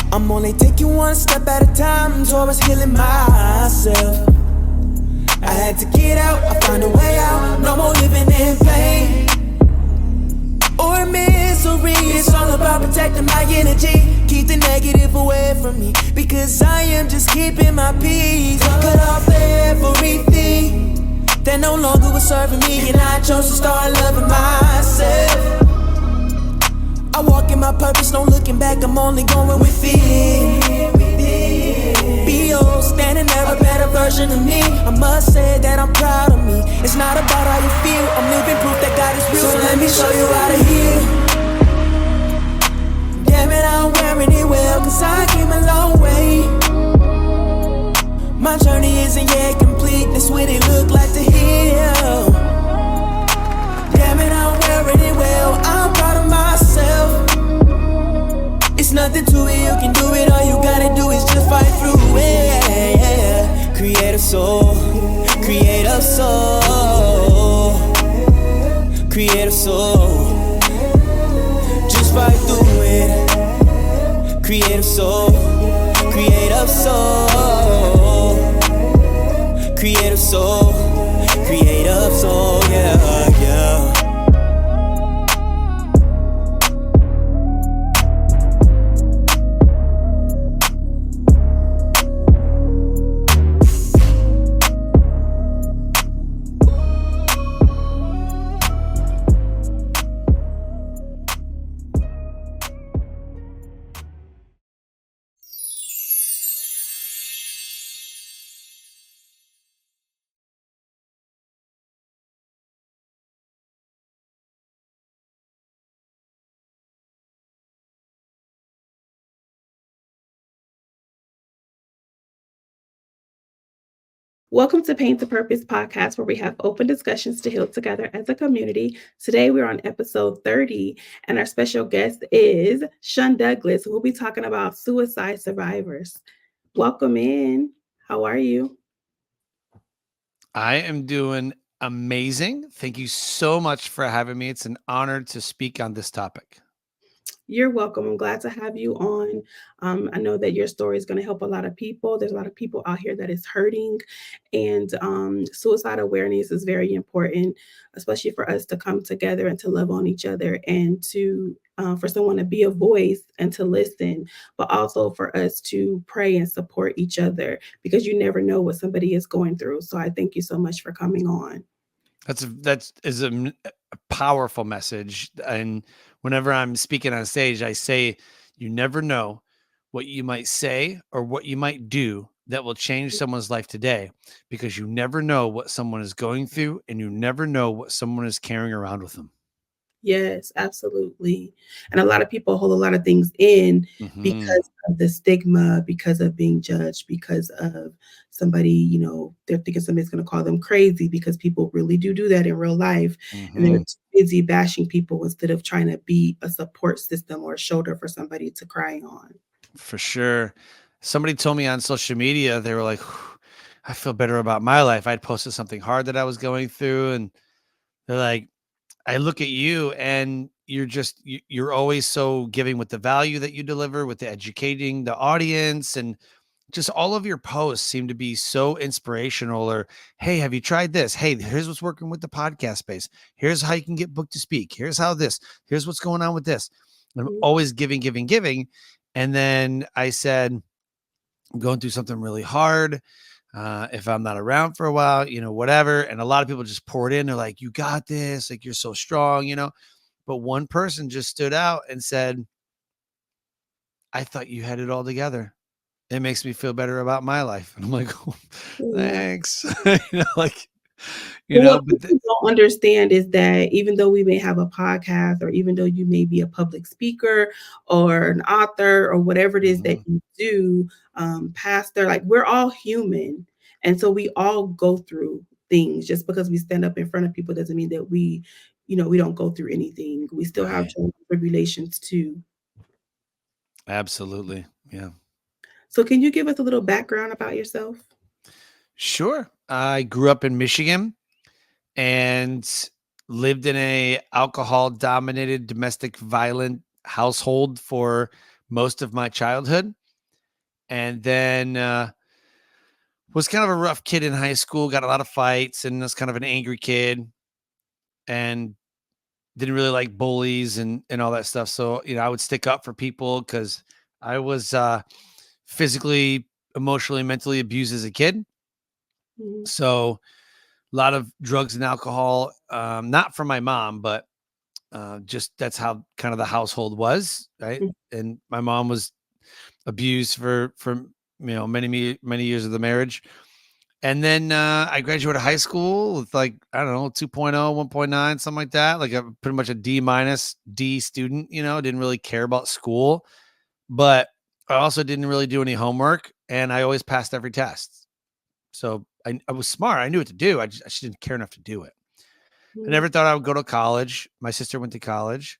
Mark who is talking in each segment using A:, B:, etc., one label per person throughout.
A: I'm only taking one step at a time towards healing myself. I had to get out, I found a way out. No more living in pain or misery. It's all about protecting my energy. Keep the negative away from me, because I am just keeping my peace. Cut off everything that no longer was serving me, and I chose to start loving myself. I walk in my purpose, no looking back, I'm only going with it. B.O. standing there, a better version of me. I must say that I'm proud of me. It's not about how you feel, I'm living proof that God is real. So let me show you how to heal. Damn it, I'm wearing it well, cause I came a long way. My journey isn't yet complete, that's what it look like to heal. Damn it, I'm wearing it well, I'm proud of myself. It's nothing to it, you can do it, all you gotta do is just fight through it. Creative soul, creative soul, creative soul. Just fight through it. Creative soul, creative soul, creative soul, creative soul, yeah, yeah.
B: Welcome to Paint to Purpose podcast, where we have open discussions to heal together as a community. Today, we're on episode 30, and our special guest is Shun Douglas, who will be talking about suicide survivors. Welcome in. How are you?
C: I am doing amazing. Thank you so much for having me. It's an honor to speak on this topic.
B: You're welcome. I'm glad to have you on. I know that your story is going to help a lot of people. There's a lot of people out here that is hurting, and suicide awareness is very important, especially for us to come together and to love on each other, and to for someone to be a voice and to listen, but also for us to pray and support each other, because you never know what somebody is going through. So I thank you so much for coming on.
C: That is a powerful message. And whenever I'm speaking on stage, I say, you never know what you might say or what you might do that will change someone's life today, because you never know what someone is going through, and you never know what someone is carrying around with them.
B: Yes, absolutely. And a lot of people hold a lot of things in because of the stigma, because of being judged, because of somebody, they're thinking somebody's going to call them crazy, because people really do that in real life. And they're too busy bashing people instead of trying to be a support system or a shoulder for somebody to cry on.
C: For sure. Somebody told me on social media, they were like, I feel better about my life. I'd posted something hard that I was going through, and they're like, I look at you and you're always so giving with the value that you deliver, with the educating the audience, and just all of your posts seem to be so inspirational. Or, hey, have you tried this? Hey, here's what's working with the podcast space. Here's how you can get booked to speak. Here's what's going on with this. And I'm always giving. And then I said, I'm going through something really hard. If I'm not around for a while, whatever. And a lot of people just poured in. They're like, you got this. Like, you're so strong, But one person just stood out and said, I thought you had it all together. It makes me feel better about my life. And I'm like, oh, thanks.
B: What people don't understand is that even though we may have a podcast, or even though you may be a public speaker or an author or whatever it is that you do, pastor, like, we're all human. And so we all go through things. Just because we stand up in front of people doesn't mean that we don't go through anything. We still have
C: Right.
B: trials and tribulations too.
C: Absolutely. Yeah.
B: So can you give us a little background about yourself?
C: Sure. I grew up in Michigan and lived in a alcohol dominated domestic violent household for most of my childhood. And then was kind of a rough kid in high school, got a lot of fights, and was kind of an angry kid and didn't really like bullies and all that stuff. So, I would stick up for people because I was physically, emotionally, mentally abused as a kid.
B: Mhm,
C: So a lot of drugs and alcohol, not from my mom, but just that's how kind of the household was, right?
B: mhm,
C: And my mom was abused for many years of the marriage. And then I graduated high school with like, I don't know, 2.0, 1.9, something like that. Like a pretty much a D minus D student, didn't really care about school, but I also didn't really do any homework and I always passed every test. So I was smart. I knew what to do. I just didn't care enough to do it. I
B: mhm,
C: never thought I would go to college. My sister went to college.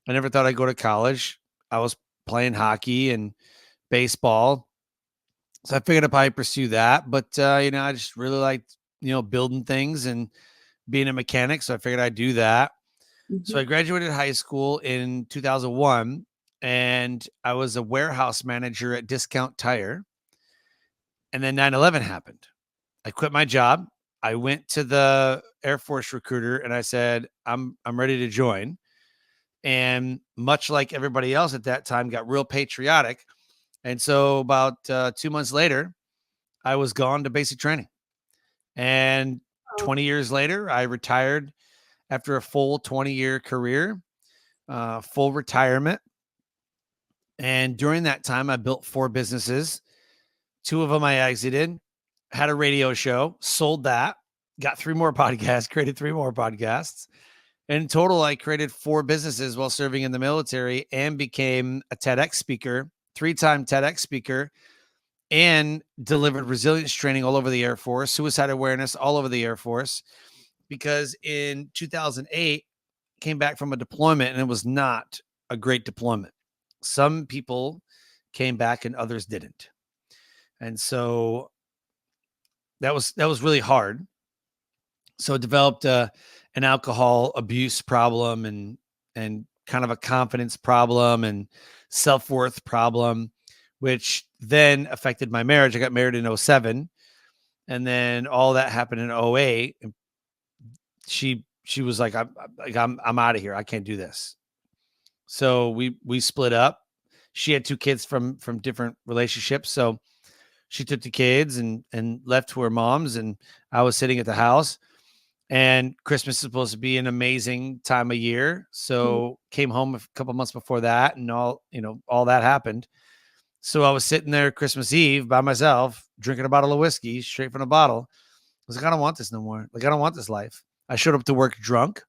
C: I never thought I'd go to college. I was playing hockey and baseball. So I figured I'd probably pursue that. But, I just really liked, building things and being a mechanic. So I figured I'd do that. So
B: mhm.
C: I graduated high school in 2001 and I was a warehouse manager at Discount Tire. And then 9/11 happened. I quit my job. I went to the Air Force recruiter and I said, I'm ready to join. And much like everybody else at that time, got real patriotic. And so about 2 months later, I was gone to basic training. And
B: Oh,
C: 20 years later, I retired after a full 20-year career, full retirement. And during that time, I built 4 businesses. 2 of them I exited, had a radio show, sold that, got 3 more podcasts, created 3 more podcasts. In total, I created 4 businesses while serving in the military and became a TEDx speaker, 3-time TEDx speaker, and delivered resilience training all over the Air Force, suicide awareness all over the Air Force. Because in 2008, came back from a deployment and it was not a great deployment. Some people came back and others didn't. And so that was really hard. So I developed an alcohol abuse problem and kind of a confidence problem and self-worth problem, which then affected my marriage. I got married in '07, and then all that happened in '08. And she was like, I'm out of here. I can't do this. So we split up. She had 2 kids from different relationships. So she took the kids and left to her mom's, and I was sitting at the house. And Christmas is supposed to be an amazing time of year.
B: mhm,
C: So came home a couple months before that and all that happened. So I was sitting there Christmas Eve by myself, drinking a bottle of whiskey straight from the bottle. I was like, I don't want this no more. Like, I don't want this life. I showed up to work drunk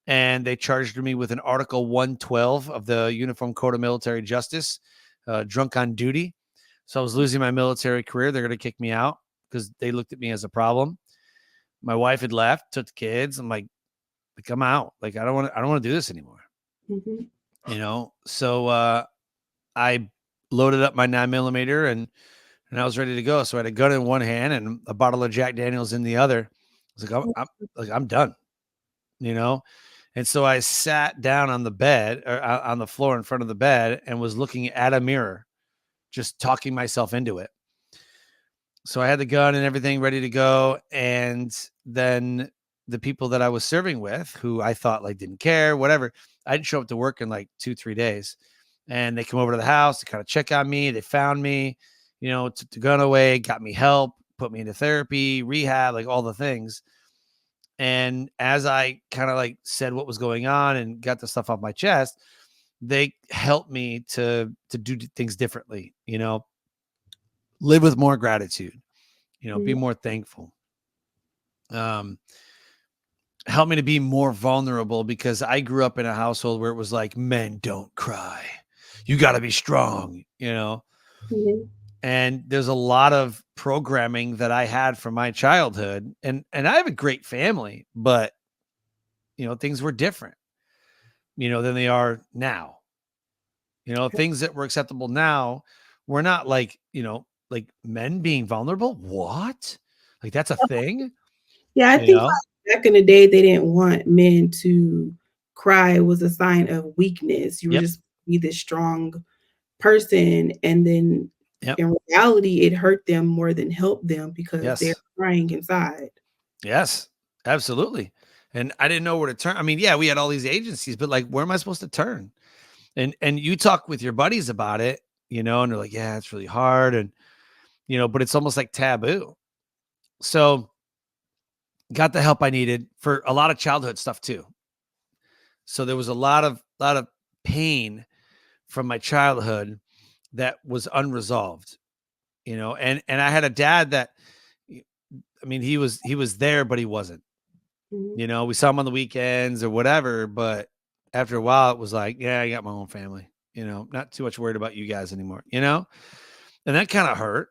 C: and they charged me with an Article 112 of the Uniform Code of Military Justice, drunk on duty. So I was losing my military career. They're going to kick me out because they looked at me as a problem. My wife had left, took the kids. I'm like, I'm out. Like, I don't want to do this anymore.
B: mhm,
C: So I loaded up my 9mm and I was ready to go. So I had a gun in one hand and a bottle of Jack Daniels in the other. I was like, I'm done, you know? And so I sat down on the bed or on the floor in front of the bed and was looking at a mirror, just talking myself into it. So I had the gun and everything ready to go. And then the people that I was serving with, who I thought like didn't care, whatever, I didn't show up to work in like 2-3 days. And they come over to the house to kind of check on me. They found me, took the gun away, got me help, put me into therapy, rehab, like all the things. And as I kind of like said what was going on and got the stuff off my chest, they helped me to do things differently, live with more gratitude, be
B: mhm,
C: more thankful. Um, help me to be more vulnerable because I grew up in a household where it was like, men don't cry. You got to be strong,
B: mhm.
C: And there's a lot of programming that I had from my childhood, and I have a great family, but things were different, than they are now. Things that were acceptable now were not like men being vulnerable. What? Like that's a thing,
B: Yeah, I
C: you
B: think
C: know?
B: like back in the day, they didn't want men to cry. It was a sign of weakness. You were
C: Yep.
B: just be this strong person, and then
C: Yep.
B: in reality, it hurt them more than helped them because they're
C: Yes.
B: crying inside.
C: Yes. Absolutely. And I didn't know where to turn. I mean, yeah, we had all these agencies, but like, where am I supposed to turn? And you talk with your buddies about it, and they're like, yeah, it's really hard. And, but it's almost like taboo. So got the help I needed for a lot of childhood stuff too. So there was a lot of pain from my childhood that was unresolved, and I had a dad that, I mean, he was there, but he wasn't.
B: Mhm.
C: We saw him on the weekends or whatever, but after a while it was like, yeah, I got my own family, not too much worried about you guys anymore, and that kind of hurt.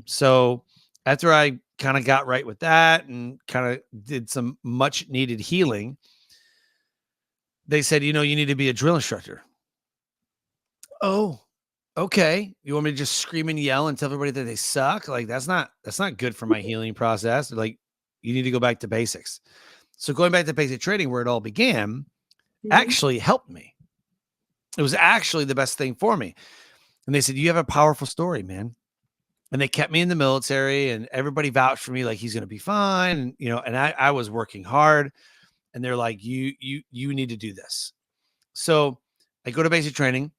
C: So after I kind of got right with that and kind of did some much needed healing, they said, you need to be a drill instructor. Oh, okay. You want me to just scream and yell and tell everybody that they suck? Like that's not good for my healing process. Like you need to go back to basics. So going back to basic training where it all began
B: Mhm.
C: actually helped me. It was actually the best thing for me. And they said, you have a powerful story, man. And they kept me in the military and everybody vouched for me like he's going to be fine. And, and I was working hard and they're like, you need to do this. So I go to basic training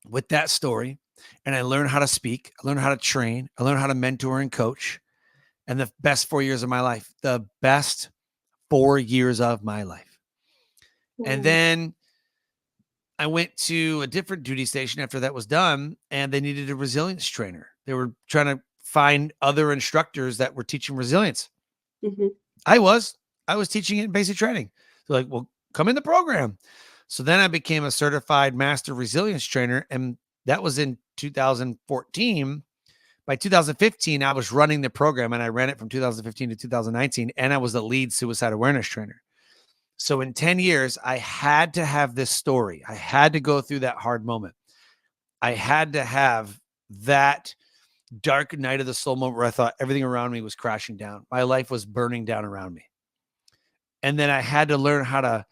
C: with that story and I learn how to speak. I learn how to train. I learn how to mentor and coach. And the best 4 years of my life, the best 4 years of my life. And
B: Wow.
C: then I went to a different duty station after that was done, and they needed a resilience trainer. They were trying to find other instructors that were teaching resilience.
B: Mhm.
C: I was. I was teaching it in basic training. They're like, well, come in the program. So then I became a certified master resilience trainer, and that was in 2014. By 2015, I was running the program, and I ran it from 2015 to 2019, and I was the lead suicide awareness trainer. So in 10 years, I had to have this story. I had to go through that hard moment. I had to have that dark night of the soul moment where I thought everything around me was crashing down. My life was burning down around me. And then I had to learn how to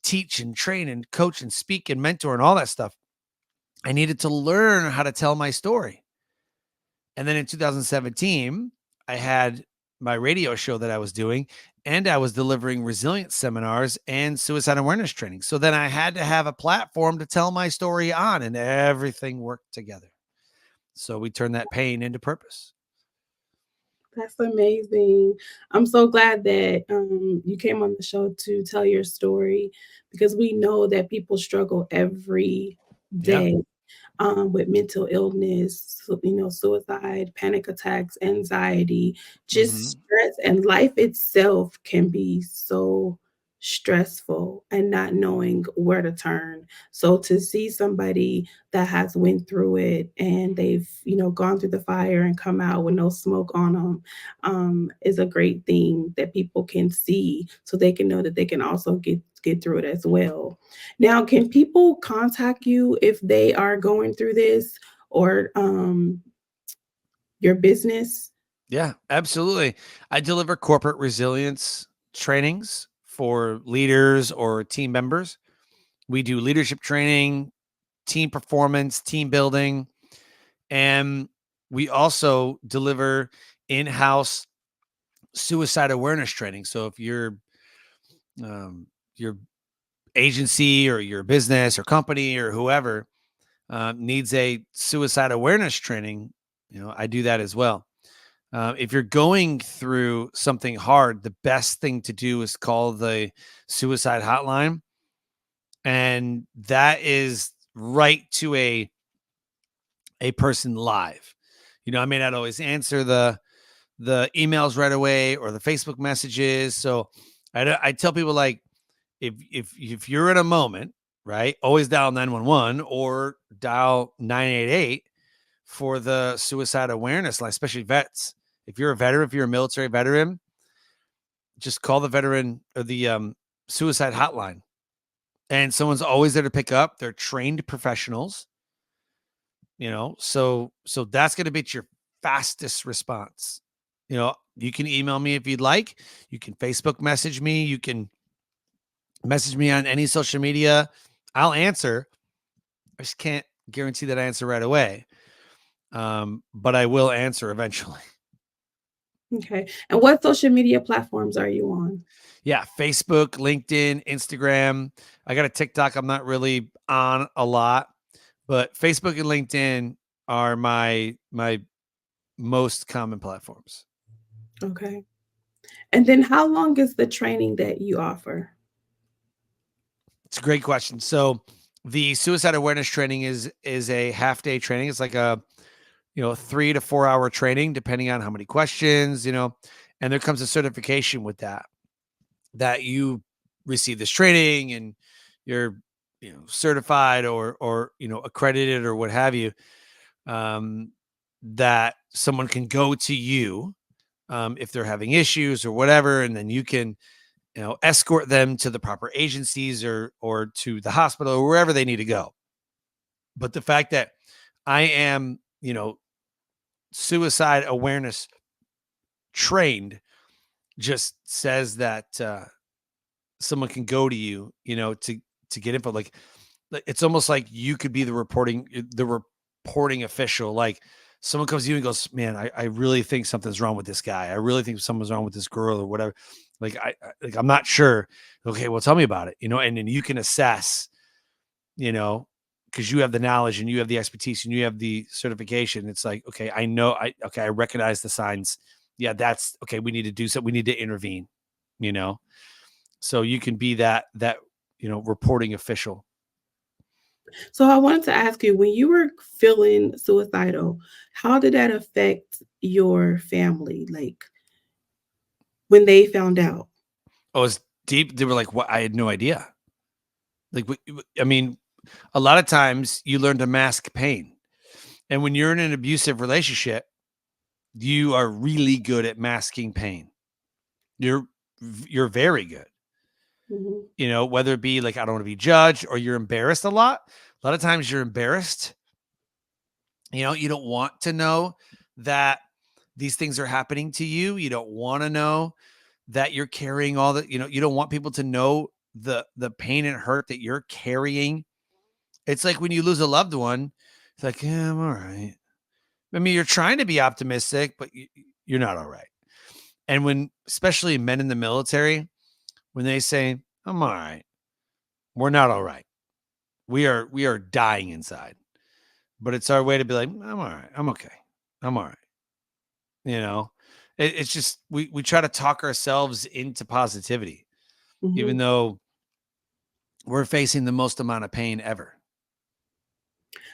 C: teach and train and coach and speak and mentor and all that stuff. I needed to learn how to tell my story. And then in 2017, I had my radio show that I was doing, and I was delivering resilience seminars and suicide awareness training. So then I had to have a platform to tell my story on, and everything worked together. So we turned that pain into purpose.
B: That's amazing. I'm so glad that you came on the show to tell your story because we know that people struggle every
C: Yeah.
B: day with mental illness, suicide, panic attacks, anxiety, just
C: Hmm.
B: stress, and life itself can be so stressful and not knowing where to turn. So to see somebody that has went through it and they've, gone through the fire and come out with no smoke on them, is a great thing that people can see so they can know that they can also get through it as well. Now, can people contact you if they are going through this or your business?
C: Yeah, absolutely. I deliver corporate resilience trainings for leaders or team members. We do leadership training, team performance, team building, and we also deliver in-house suicide awareness training. So if your agency or your business or company or whoever needs a suicide awareness training, I do that as well. If you're going through something hard, the best thing to do is call the suicide hotline, and that is right to a person live. I may not always answer the emails right away or the Facebook messages. So I tell people like if you're in a moment, right, always dial 911 or dial 988 for the suicide awareness line, especially vets. If you're a veteran, if you're a military veteran, just call the veteran or the suicide hotline, and someone's always there to pick up. They're trained professionals, so that's going to be your fastest response. You can email me if you'd like. You can Facebook message me. You can message me on any social media. I'll answer. I just can't guarantee that I answer right away. But I will answer eventually.
B: Okay. And what social media platforms are you on?
C: Yeah, Facebook, LinkedIn, Instagram. I got a TikTok I'm not really on a lot, but Facebook and LinkedIn are my most common platforms.
B: Okay. And then how long is the training that you offer?
C: It's a great question. So the suicide awareness training is a half-day training. It's like a 3 to 4 hour training, depending on how many questions, and there comes a certification with that you receive this training and you're, certified or, accredited or what have you, that someone can go to you, if they're having issues or whatever. And then you can, escort them to the proper agencies or to the hospital or wherever they need to go. But the fact that I am, suicide awareness trained just says that someone can go to you, to get info. Like it's almost like you could be the reporting official. Like someone comes to you and goes, "Man, I really think something's wrong with this guy. I really think something's wrong with this girl or whatever." Like I'm not sure. Okay, well, tell me about it. And then you can assess, because you have the knowledge and you have the expertise and you have the certification. It's like, okay, I know, I recognize the signs. Yeah, that's okay. We need to do something. We need to intervene, so you can be that, reporting official.
B: So I wanted to ask you, when you were feeling suicidal, how did that affect your family? Like when they found out?
C: Oh, it's deep. They were like, what? I had no idea. Like, I mean, a lot of times you learn to mask pain. And when you're in an abusive relationship, you are really good at masking pain. You're very good.
B: Mhm.
C: Whether it be like, I don't want to be judged or you're embarrassed a lot. A lot of times you're embarrassed. You don't want to know that these things are happening to you. You don't want to know that you're carrying all the, you don't want people to know the pain and hurt that you're carrying. It's like when you lose a loved one, it's like, yeah, I'm all right. I mean, you're trying to be optimistic, but you're not all right. And when, especially men in the military, when they say, I'm all right, we're not all right. We are dying inside. But it's our way to be like, I'm all right. I'm okay. I'm all right. You know, it's just, we try to talk ourselves into positivity, even
B: Mhm.
C: though we're facing the most amount of pain ever.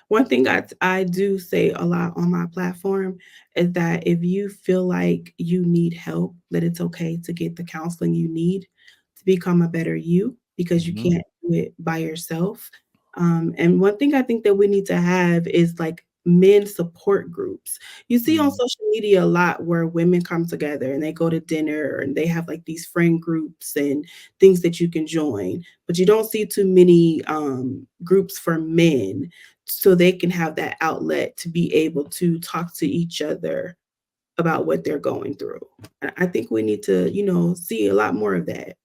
B: One thing I do say a lot on my platform is that if you feel like you need help, that it's okay to get the counseling you need to become a better you, because you
C: Mhm.
B: can't do it by yourself. And one thing I think that we need to have is like men support groups. You see on
C: Mhm.
B: social media a lot where women come together and they go to dinner and they have like these friend groups and things that you can join, but you don't see too many groups for men so they can have that outlet to be able to talk to each other about what they're going through. I think we need to, see a lot more of that.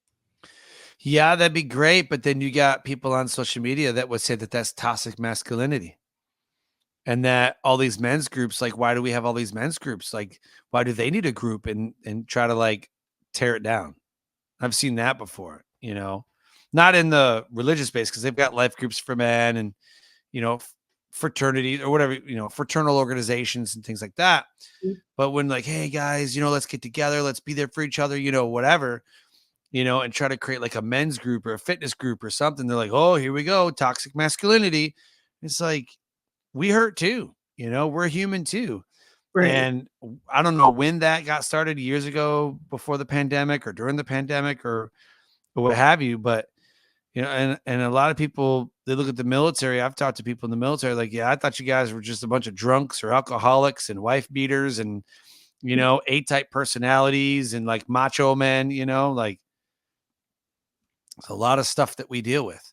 C: Yeah, that'd be great. But then you got people on social media that would say that that's toxic masculinity. And that all these men's groups, like, why do we have all these men's groups? Like, why do they need a group and try to like tear it down? I've seen that before, not in the religious space because they've got life groups for men and, fraternity or whatever, fraternal organizations and things like that.
B: Mm.
C: But when like, hey guys, let's get together, let's be there for each other, whatever, and try to create like a men's group or a fitness group or something, they're like, oh, here we go, toxic masculinity. It's like, we hurt too, we're human too.
B: Right.
C: And I don't know when that got started, years ago, before the pandemic or during the pandemic or what have you, but and a lot of people, they look at the military. I've talked to people in the military like, yeah, I thought you guys were just a bunch of drunks or alcoholics and wife beaters and, A-type personalities and like macho men, like a lot of stuff that we deal with.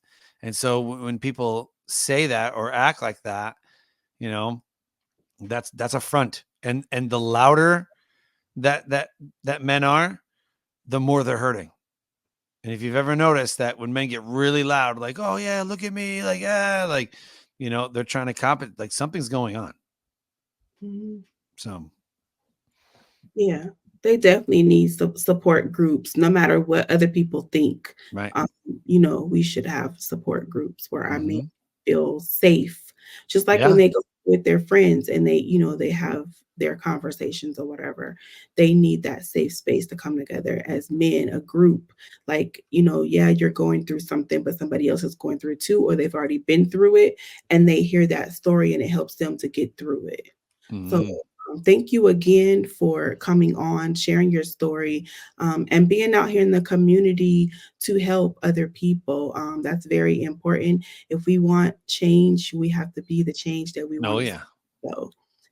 C: And so when people say that or act like that, you know, that's a front. And the louder that men are, the more they're hurting. And if you've ever noticed that when men get really loud, like, oh yeah, look at me, like, like, they're trying to compensate, like something's going on.
B: Mhm.
C: So
B: Yeah, they definitely need support groups, no matter what other people think.
C: right.
B: Um, we should have support groups where our men
C: Hmm.
B: feel safe, just like when
C: Yeah.
B: they go with their friends and they have their conversations or whatever. They need that safe space to come together as men, a group. Like, yeah, you're going through something, but somebody else is going through it too, or they've already been through it, and they hear that story and it helps them to get through it. So,
C: Hmm.
B: thank you again for coming on, sharing your story, and being out here in the community to help other people. That's very important. If we want change, we have to be the change that we
C: Oh
B: want to see.
C: yeah.
B: So,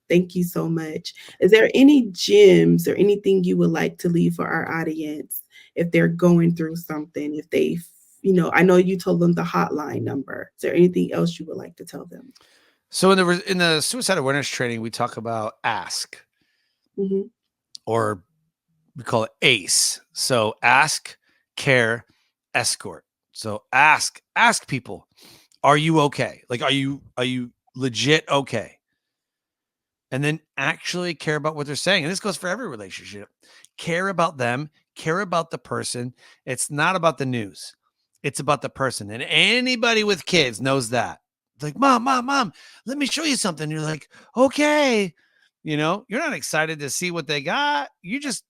B: thank you so much. Is there any gems or anything you would like to leave for our audience if they're going through something? If they, I know you told them the hotline number. Is there anything else you would like to tell them?
C: So in the suicide awareness training, we talk about ask,
B: Hmm.
C: or we call it ACE. So ask, care, escort. So ask people, are you okay? Like, are you legit okay? And then actually care about what they're saying. And this goes for every relationship. Care about them, care about the person. It's not about the news. It's about the person. And anybody with kids knows that. It's like, mom, let me show you something. You're like, okay. You're not excited to see what they got. You just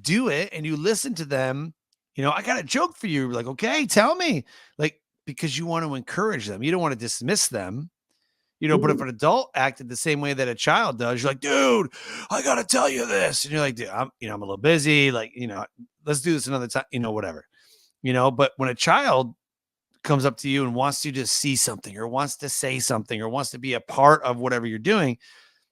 C: do it and you listen to them. I got a joke for you. Like, okay, tell me. Like, because you want to encourage them. You don't want to dismiss them. But if
B: Hmm.
C: an adult acted the same way that a child does, you're like, dude, I gotta tell you this. And you're like, dude, I'm a little busy. Like, let's do this another time, whatever. But when a child comes up to you and wants you to see something or wants to say something or wants to be a part of whatever you're doing,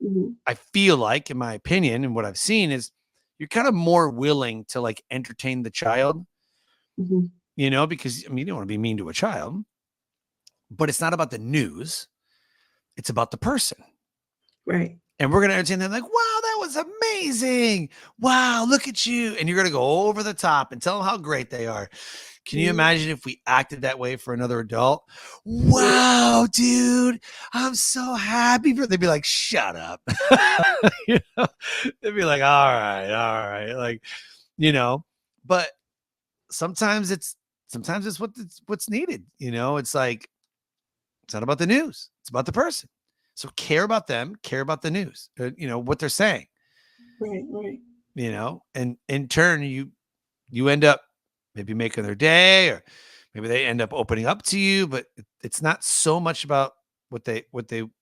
B: Hmm.
C: I feel like, in my opinion, and what I've seen is you're kind of more willing to like entertain the child,
B: Hmm.
C: because you don't want to be mean to a child, but it's not about the news. It's about the person.
B: Right.
C: And we're going to entertain them like, wow, that was amazing. Wow, look at you. And you're going to go over the top and tell them how great they are. Can you
B: Mhm.
C: imagine if we acted that way for another adult?
B: Yeah.
C: Wow, dude, I'm so happy for. They'd be like, shut up. They'd be like, all right. Like, but sometimes it's what's needed. It's like, it's not about the news. It's about the person. So care about them, care about the news, what they're saying,
B: Right, right.
C: and in turn, you end up maybe making their day, or maybe they end up opening up to you, but it's not so much about what they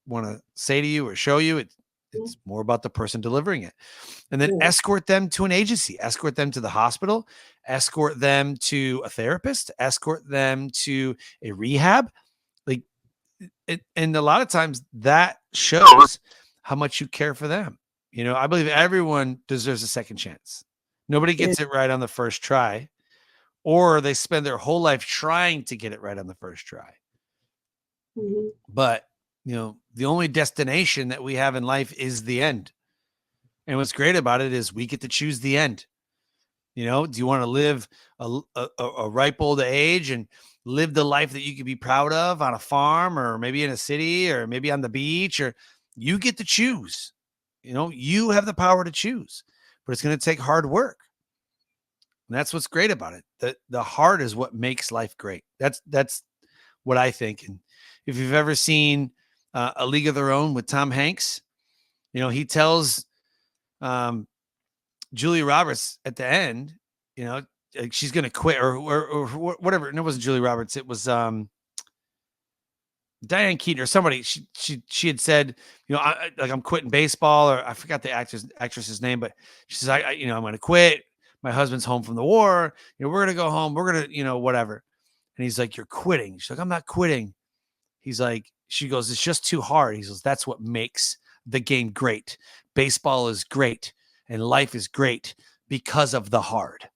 C: want to say to you or show you.
B: Mhm.
C: It's more about the person delivering it. And then
B: Right.
C: escort them to an agency, escort them to the hospital, escort them to a therapist, escort them to a rehab. Like, and a lot of times that shows how much you care for them. I believe everyone deserves a second chance. Nobody
B: Yeah.
C: gets it right on the first try, or they spend their whole life trying to get it right on the first try.
B: Mhm.
C: But, the only destination that we have in life is the end. And what's great about it is we get to choose the end. Do you want to live a ripe old age and live the life that you could be proud of on a farm, or maybe in a city, or maybe on the beach, or you get to choose. You have the power to choose, but it's going to take hard work. And that's what's great about it. The hard is what makes life great. That's what I think. And if you've ever seen A League of Their Own with Tom Hanks, he tells um, Julia Roberts at the end, you know, like she's gonna quit, or whatever. No, it wasn't Julia Roberts. It was Diane Keaton or somebody. She had said, like, I'm quitting baseball, or I forgot the actress's name, but she says, I'm gonna quit. My husband's home from the war. We're gonna go home. We're gonna, whatever. And he's like, "You're quitting." She's like, "I'm not quitting." She goes, "It's just too hard." He says, "That's what makes the game great. Baseball is great and life is great because of the hard.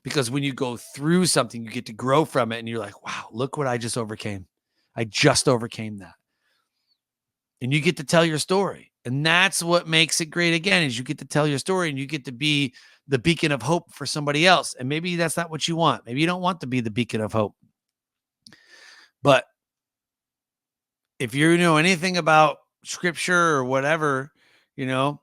C: Because when you go through something, you get to grow from it. And you're like, wow, look what I just overcame. I just overcame that." And you get to tell your story. And that's what makes it great again, is you get to tell your story and you get to be the beacon of hope for somebody else. And maybe that's not what you want. Maybe you don't want to be the beacon of hope. But if you know anything about scripture or whatever, you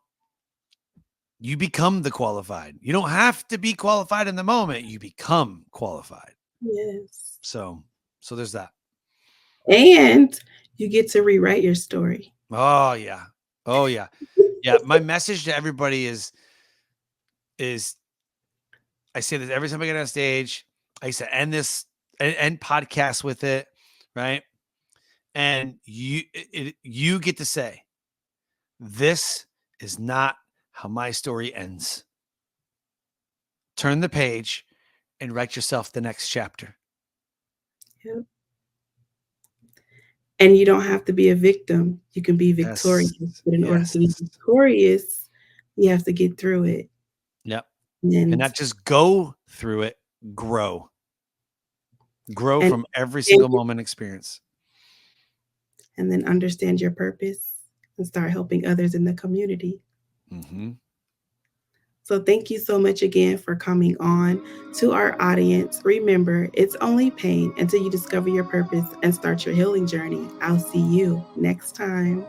C: become the qualified. You don't have to be qualified in the moment. You become qualified.
B: Yes.
C: So there's that.
B: And you get to rewrite your story.
C: Oh yeah. Oh yeah. Yeah. My message to everybody is I say this every time I get on stage. I used to end podcasts with it, right? And you get to say, this is not how my story ends. Turn the page and write yourself the next chapter.
B: Yep. And you don't have to be a victim. You can be victorious.
C: Yes.
B: But in order to be
C: Yes.
B: victorious, you have to get through it.
C: Yep.
B: And
C: And not just go through it, grow. Grow
B: and
C: from every single moment experience.
B: and then understand your purpose and start helping others in the community.
C: Mm-hmm.
B: So thank you so much again for coming on. To our audience, remember, it's only pain until you discover your purpose and start your healing journey. I'll see you next time.